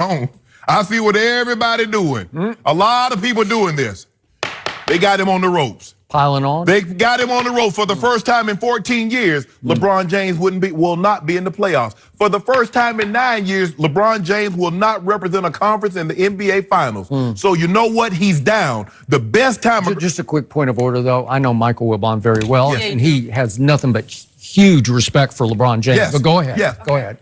on. I see what everybody doing. A lot of people doing this. They got him on the ropes. Piling on? They got him on the ropes. For the first time in 14 years, LeBron James will not be in the playoffs. For the first time in 9 years, LeBron James will not represent a conference in the NBA Finals. So you know what? He's down. The best time... Just a quick point of order, though. I know Michael Wilbon very well, Yes. and he has nothing but huge respect for LeBron James. Yes. But go ahead. Yes. Go ahead.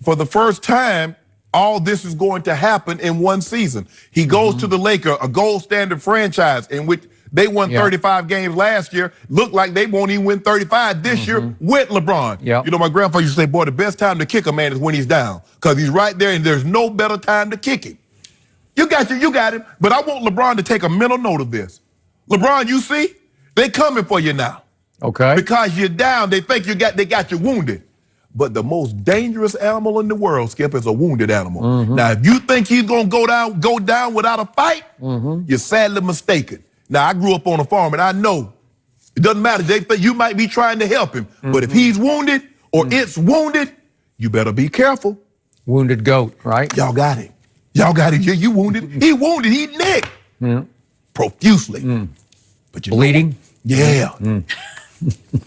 For the first time, all this is going to happen in one season. He goes to the Lakers, a gold standard franchise in which they won 35 games last year. Look like they won't even win 35 this year with LeBron. Yep. You know, my grandfather used to say, boy, the best time to kick a man is when he's down, because he's right there and there's no better time to kick him. You got him. But I want LeBron to take a mental note of this. LeBron, you see, they coming for you now. Okay. Because you're down, they think they got you wounded. But the most dangerous animal in the world, Skip, is a wounded animal. Now, if you think he's gonna go down without a fight, you're sadly mistaken. Now, I grew up on a farm, and I know it doesn't matter. They think you might be trying to help him, but if he's wounded or it's wounded, you better be careful. Wounded goat, right? Y'all got him. Y'all got it. You wounded. He wounded. He nicked profusely. But you bleeding.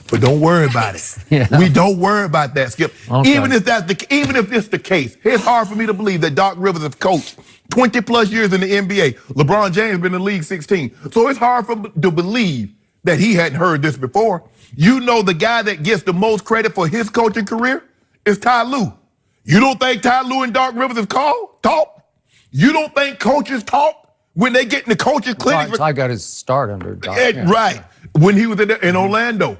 But don't worry about it. We don't worry about that, Skip. Okay. Even if it's the case, it's hard for me to believe that Doc Rivers has coached 20 plus years in the NBA. LeBron James been in the league 16. So it's hard for me to believe that he hadn't heard this before. You know, the guy that gets the most credit for his coaching career is Ty Lue. You don't think Ty Lue and Doc Rivers have talked? You don't think coaches talk when they get in the coaches clinic? Ty got his start under Doc. Right. When he was in Orlando.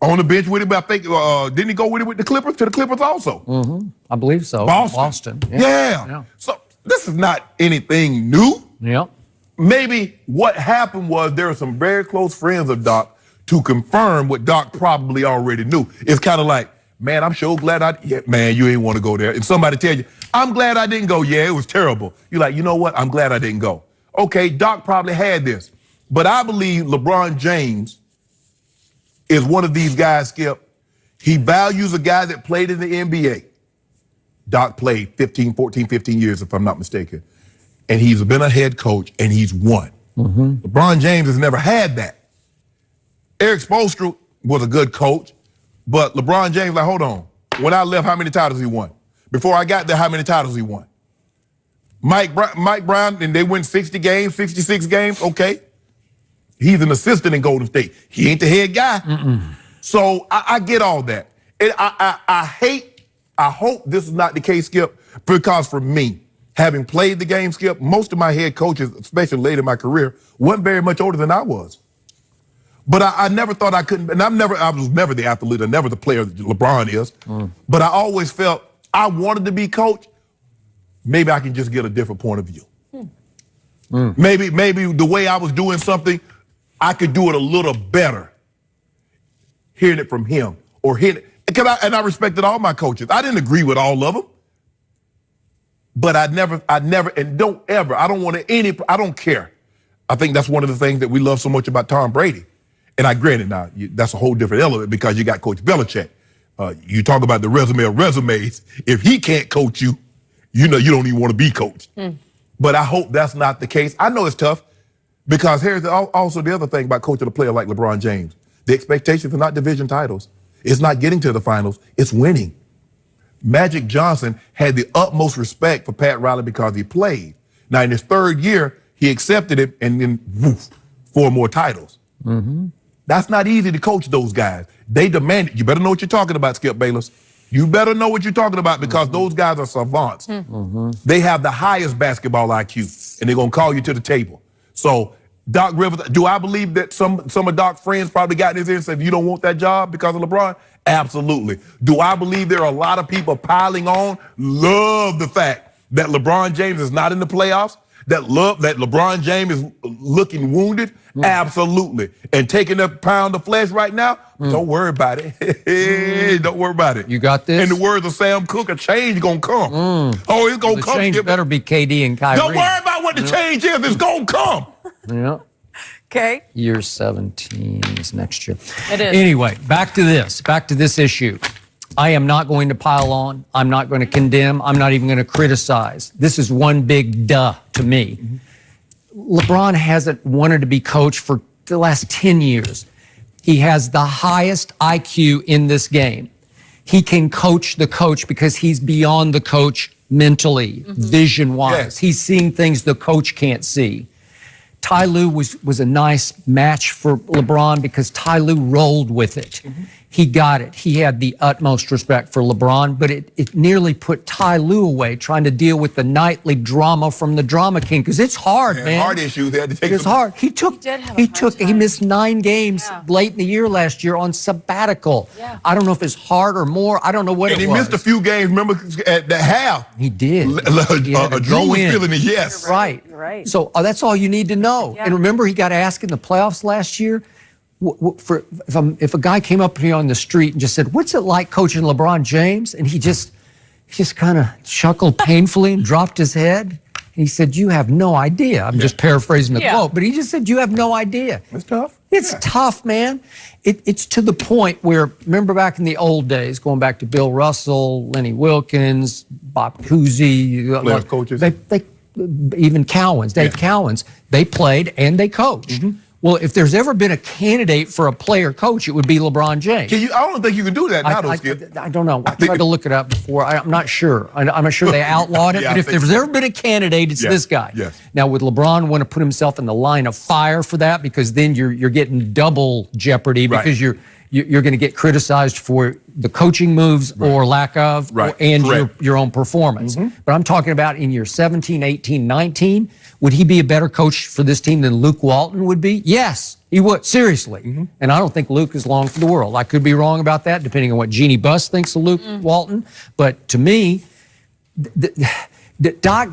On the bench with him, I think, didn't he go with it with the Clippers, to the Clippers also? I believe so. Boston. Yeah. So this is not anything new. Yep. Maybe what happened was there were some very close friends of Doc to confirm what Doc probably already knew. It's kind of like, man, I'm so glad man, you ain't want to go there. And somebody tell you, I'm glad I didn't go. Yeah, it was terrible. You're like, you know what? I'm glad I didn't go. Okay, Doc probably had this. But I believe LeBron James is one of these guys, Skip. He values a guy that played in the NBA. Doc played 14, 15 years, if I'm not mistaken. And he's been a head coach, and he's won. LeBron James has never had that. Eric Spoelstra was a good coach, but LeBron James, like, hold on. When I left, how many titles he won? Before I got there, how many titles he won? Mike Brown, and they win 60 games, 66 games, okay. He's an assistant in Golden State. He ain't the head guy. So I get all that. And I hope this is not the case, Skip, because for me, having played the game, Skip, most of my head coaches, especially late in my career, weren't very much older than I was. But I never thought I couldn't, and I was never the athlete, or never the player that LeBron is. But I always felt I wanted to be coach. Maybe I can just get a different point of view. Maybe the way I was doing something, I could do it a little better. Hearing it from him, or and I respected all my coaches. I didn't agree with all of them, but I never, and don't ever. I don't care. I think that's one of the things that we love so much about Tom Brady. And I granted now, that's a whole different element because you got Coach Belichick. You talk about the resume of resumes. If he can't coach you, you know you don't even want to be coached. But I hope that's not the case. I know it's tough because here's also the other thing about coaching a player like LeBron James. The expectations are not division titles. It's not getting to the finals. It's winning. Magic Johnson had the utmost respect for Pat Riley because he played. Now, in his third year, he accepted it, and then, woof, 4 more titles. That's not easy to coach those guys. They demand it. You better know what you're talking about, Skip Bayless. You better know what you're talking about because those guys are savants. They have the highest basketball IQ, and they're going to call you to the table. So, Doc Rivers, do I believe that some of Doc's friends probably got in his ear and said, you don't want that job because of LeBron? Absolutely. Do I believe there are a lot of people piling on, love the fact that LeBron James is not in the playoffs, that LeBron James is looking wounded? Absolutely. And taking a pound of flesh right now? Don't worry about it. Don't worry about it. You got this? In the words of Sam Cooke, a change gonna come. Oh, it's gonna come. The change better be KD and Kyrie. Don't worry about what the change is. It's gonna come. Okay. Year 17 is next year. It is. Anyway, back to this issue. I am not going to pile on. I'm not going to condemn. I'm not even going to criticize. This is one big duh to me. LeBron hasn't wanted to be coach for the last 10 years. He has the highest IQ in this game. He can coach the coach because he's beyond the coach mentally, vision-wise. Yes. He's seeing things the coach can't see. Ty Lue was a nice match for LeBron because Ty Lue rolled with it. He got it. He had the utmost respect for LeBron, but it nearly put Ty Lue away trying to deal with the nightly drama from the drama king because it's hard, man. Hard issues. They had to take It's hard. He missed 9 games late in the year last year on sabbatical. Yeah. I don't know if it's hard or more. I don't know what And it he was. missed a few games. Remember at the half. He did. He had to Drew go was in. feeling it. Yes. Right. Right. So that's all you need to know. Yeah. And remember, he got asked in the playoffs last year, if a guy came up here on the street and just said, "What's it like coaching LeBron James?" and he just kind of chuckled painfully and dropped his head. And he said, "You have no idea." I'm just paraphrasing the quote, but he just said, "You have no idea." It's tough. It's tough, man. It's to the point where, remember back in the old days, going back to Bill Russell, Lenny Wilkins, Bob Cousy, Players, coaches. they even Cowens, Dave Cowens, they played and they coached. Well, if there's ever been a candidate for a player coach, it would be LeBron James. I don't think you can do that now, though, Skip. I don't know. I tried to look it up before. I'm not sure. I'm not sure they outlawed it. Yeah, but if there's ever been a candidate, it's this guy. Yes. Now, would LeBron want to put himself in the line of fire for that? Because then you're getting double jeopardy because you're going to get criticized for the coaching moves or lack of and your own performance. But I'm talking about in year 17, 18, 19, would he be a better coach for this team than Luke Walton would be? Yes, he would. Seriously. And I don't think Luke is long for the world. I could be wrong about that, depending on what Jeannie Buss thinks of Luke Walton. But to me, Doc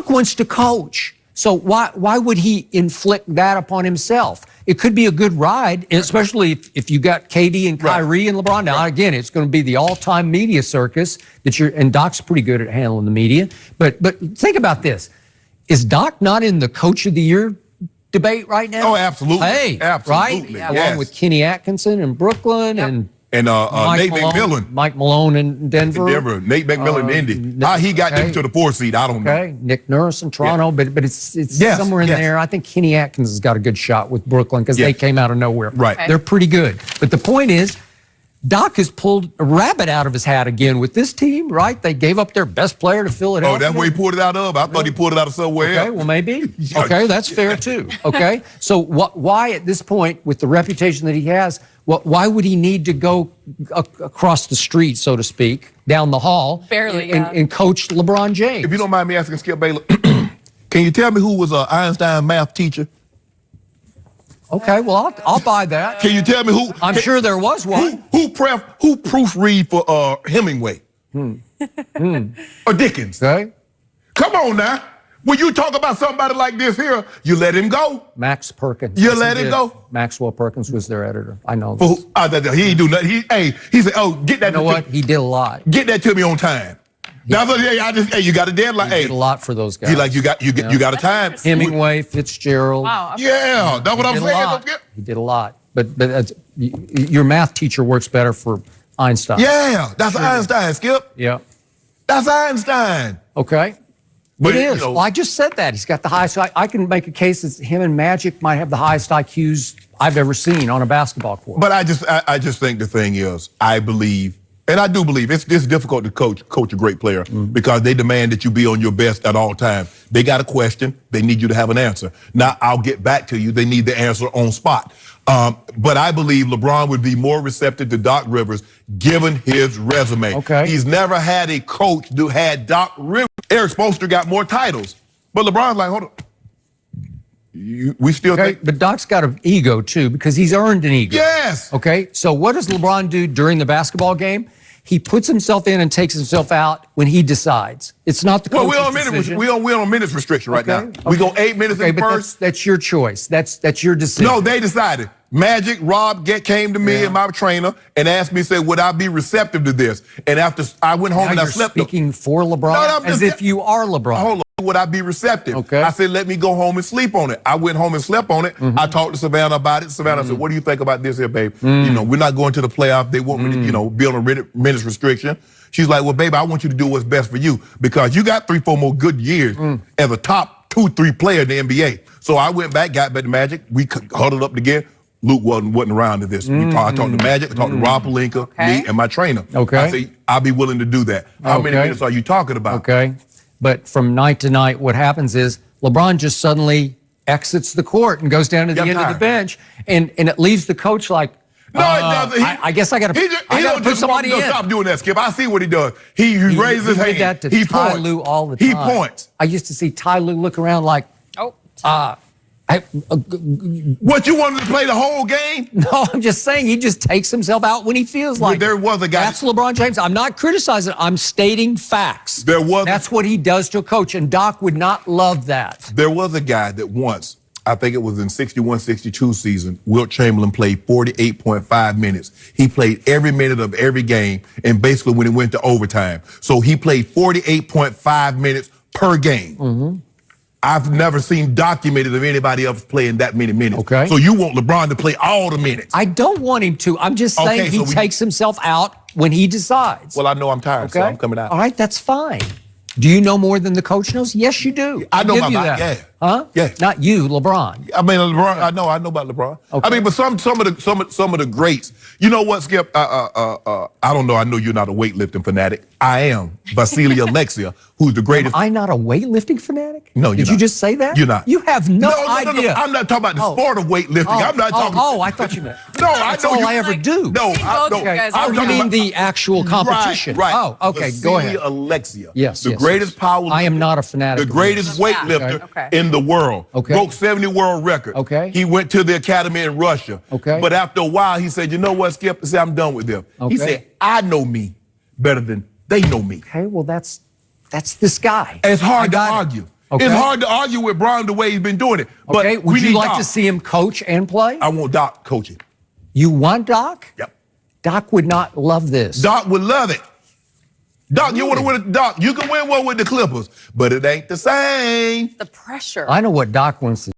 wants to coach. So why would he inflict that upon himself? It could be a good ride, especially if you got KD and Kyrie and LeBron. Now, again, it's going to be the all-time media circus and Doc's pretty good at handling the media. But think about this. Is Doc not in the Coach of the Year debate right now? Oh, absolutely. Hey, absolutely. Right? Along with Kenny Atkinson in Brooklyn and Nate McMillan. Mike Malone in Denver. Nate McMillan in Indy. How he got them to the 4th seed, I don't know. Okay, Nick Nurse in Toronto, but it's somewhere in there. I think Kenny Atkins has got a good shot with Brooklyn because they came out of nowhere. Right. Okay. They're pretty good. But the point is, Doc has pulled a rabbit out of his hat again with this team, right? They gave up their best player to Philadelphia. Oh, that's where he pulled it out of? I thought he pulled it out of somewhere else. Okay, well, maybe. Okay, that's fair too. Okay, so why at this point, with the reputation that he has, why would he need to go across the street, so to speak, down the hall, and coach LeBron James? If you don't mind me asking, Skip Baylor, can you tell me who was an Einstein math teacher? Okay, well, I'll buy that. Can you tell me who? I'm sure there was one. Who proofread for Hemingway? Or Dickens? Okay. Come on now. When you talk about somebody like this here, you let him go. Max Perkins. You let him go. Maxwell Perkins was their editor. I know. He ain't do nothing. He said, "Oh, get that." You know what? He did a lot. Get that to me on time. That's what you got a deadline. He did a lot for those guys. He like you got a time. Hemingway, Fitzgerald. Wow. Yeah, that's what I'm saying. He did a lot. But your math teacher works better for Einstein. Yeah, that's Einstein, Skip. Yeah. That's Einstein. Okay. But it is. Well, I just said that. He's got the highest. I can make a case that him and Magic might have the highest IQs I've ever seen on a basketball court. But I just think the thing is, I believe, and I do believe, it's difficult to coach a great player because they demand that you be on your best at all times. They got a question. They need you to have an answer. Now, I'll get back to you. They need the answer on spot. But I believe LeBron would be more receptive to Doc Rivers given his resume. Okay. He's never had a coach who had Doc Rivers. Eric Spoelstra got more titles. But LeBron's like, hold on. We still think. But Doc's got an ego, too, because he's earned an ego. Yes. Okay? So what does LeBron do during the basketball game? He puts himself in and takes himself out when he decides. It's not the coach's decision. We're on minutes restriction right now. We go 8 minutes in the first. That's your choice. That's your decision. No, they decided. Magic, Rob came to me and my trainer and asked me, said, would I be receptive to this? And after I went home and I slept. You're speaking for LeBron as if you are LeBron. Hold on. would I be receptive? Okay. I said, let me go home and sleep on it. I went home and slept on it. I talked to Savannah about it. Savannah said, what do you think about this here, babe? You know, we're not going to the playoff. They want me to, you know, be on a minutes restriction. She's like, well, baby, I want you to do what's best for you because you got 3-4 more good years as a top 2-3 player in the NBA. So I went back, got back to Magic. We huddled up together. Luke wasn't around to this. I talked to Magic, I talked to Rob Pelinka, me, and my trainer. Okay. I said, I'll be willing to do that. How many minutes are you talking about? Okay. But from night to night, what happens is LeBron just suddenly exits the court and goes down to the end of the bench, and it leaves the coach like, no, it doesn't. I guess I got to put somebody in. Stop doing that, Skip. I see what he does. He raises his hand. He did that to Ty Lue all the time. He points. I used to see Ty Lue look around like, what, you wanted to play the whole game? No, I'm just saying he just takes himself out when he feels like there was a guy. That's LeBron James. I'm not criticizing. I'm stating facts. That's what he does to a coach, and Doc would not love that. There was a guy that once, I think it was in 61-62 season, Wilt Chamberlain played 48.5 minutes. He played every minute of every game, and basically when it went to overtime. So he played 48.5 minutes per game. I've never seen documented of anybody else playing that many minutes. Okay. So you want LeBron to play all the minutes? I don't want him to. I'm just saying he takes himself out when he decides. Well, I know I'm tired, so I'm coming out. All right, that's fine. Do you know more than the coach knows? Yes, you do. I know about that. Yeah. Yeah. Huh? Yeah. Not you, LeBron. I mean, LeBron. I know about LeBron. Okay. I mean, but some of the greats. You know what, Skip? I don't know. I know you're not a weightlifting fanatic. I am. Vasily Alexia, who's the greatest. Am I not a weightlifting fanatic? No, you're Did not. you just say that? You're not. You have no idea. No. I'm not talking about the sport of weightlifting. I'm not talking. Oh, I thought you meant. No, That's I know all I ever do. No, I don't. Okay. I'm You talking mean about the actual competition? Right. Oh, okay. Go ahead. Vasily Alexia. Yes. The greatest power. I am not a fanatic. The greatest weightlifter in the world. Okay. Broke 70 world records. Okay. He went to the academy in Russia. Okay. But after a while, he said, you know what, Skip? He said, I'm done with them. Okay. He said, I know me better than they know me. Okay, well, that's this guy. It's hard to argue. Okay. It's hard to argue with Bron the way he's been doing it. But Okay, would you like Doc. to see him coach and play? I want Doc coaching. You want Doc? Yep. Doc would not love this. Doc would love it. Doc, you want to win? Doc, you can win one with the Clippers, but it ain't the same. The pressure. I know what Doc wants to